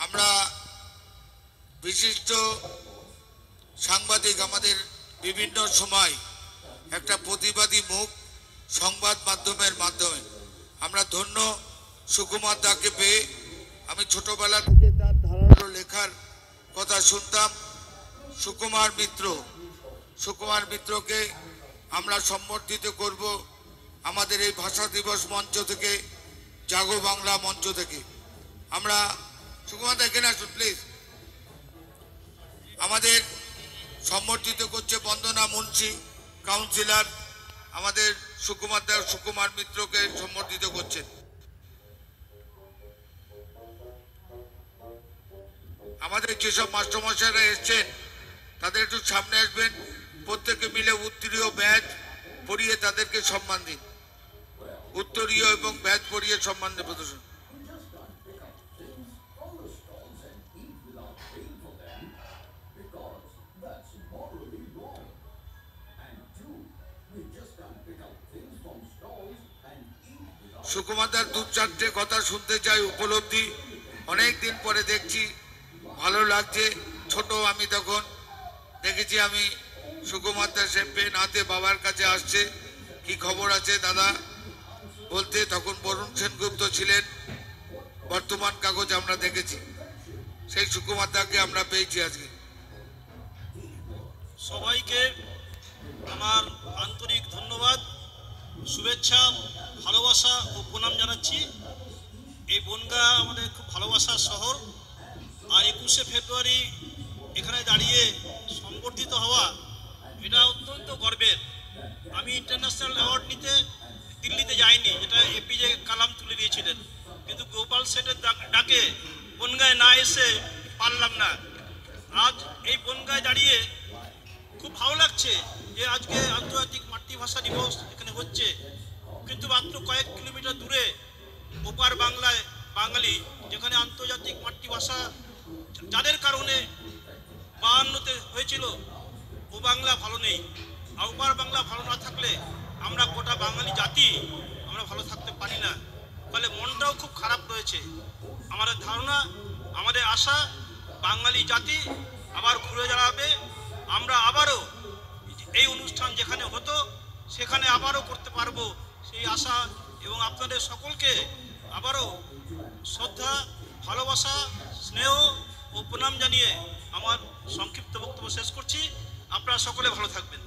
আমরা বিশিষ্ট সাংবাদিক আমাদের বিভিন্ন সময় একটা প্রতিবাদী মুখ সংবাদ মাধ্যমের মাধ্যমে আমরা ধন্য সুকুমার দাকে পেয়ে। আমি ছোটবেলা থেকে তার ধারালো লেখার কথা শুনতাম। সুকুমার মিত্রকে আমরা সম্বর্ধিত করব আমাদের এই ভাষা দিবস মঞ্চ থেকে, জাগো বাংলা মঞ্চ থেকে। আমরা সুকুমার দা এখানে আসুন প্লিজ। আমাদের সম্বর্ধিত করছে বন্দনা মুন্সি, কাউন্সিলর, আমাদের সুকুমার মিত্রকে সম্বর্ধিত করছেন। আমাদের যেসব মাস্টারমশাইরা এসছেন তাদের একটু সামনে আসবেন, প্রত্যেকে মিলে উত্তরীয় ব্যাজ পরিয়ে তাদেরকে সম্মান দিন। উত্তরীয় এবং ব্যাজ পরিয়ে সম্মান প্রদর্শন। সুকুমার দার দু চারটে কথা শুনতে চাই, উপলব্ধি অনেক দিন পরে দেখছি, ভালো লাগছে। ছোট আমি তখন দেখেছি, আমি সুকুমার দা সে পেন হাতে বাবার কাছে আসছে, কি খবর আছে দাদা বলতে, তখন বরুণ সেনগুপ্ত ছিলেন, বর্তমান কাগজ আমরা দেখেছি। সেই সুকুমার দাকে আমরা পেয়েছি আজকে। সবাইকে আমার আন্তরিক ধন্যবাদ, শুভেচ্ছা, ভালোবাসা ও প্রণাম জানাচ্ছি। এই বনগাঁ আমাদের খুব ভালোবাসার শহর, আর 21শে ফেব্রুয়ারি এখানে দাঁড়িয়ে সংবর্ধিত হওয়া এটা অত্যন্ত গর্বের। আমি ইন্টারন্যাশনাল অ্যাওয়ার্ড নিতে দিল্লিতে যাইনি, যেটা এপিজে কালাম তুলে দিয়েছিলেন, কিন্তু গোপাল সেটের ডাকে বনগাঁয় না এসে পারলাম না। আজ এই বনগাঁয় দাঁড়িয়ে খুব ভালো লাগছে যে আজকে আন্তর্জাতিক মাতৃভাষা দিবস এখানে হচ্ছে, কিন্তু মাত্র কয়েক কিলোমিটার দূরে ওপার বাংলায় বাঙালি, যেখানে আন্তর্জাতিক মাতৃভাষা যাদের কারণে 52তে হয়েছিল, ও বাংলা ভালো নেই। আর ওপার বাংলা ভালো না থাকলে আমরা গোটা বাঙালি জাতি আমরা ভালো থাকতে পারি না। ফলে মনটাও খুব খারাপ রয়েছে। আমাদের ধারণা, আমাদের আশা, বাঙালি জাতি আবার ঘুরে দাঁড়াবে। আমরা আবারও এই অনুষ্ঠান যেখানে হতো সেখানে আবারও করতে পারবো সেই আশা, এবং আপনাদের সকলকে আবারও শ্রদ্ধা, ভালোবাসা, স্নেহ ও প্রণাম জানিয়ে আমার সংক্ষিপ্ত বক্তব্য শেষ করছি। আপনারা সকলে ভালো থাকবেন।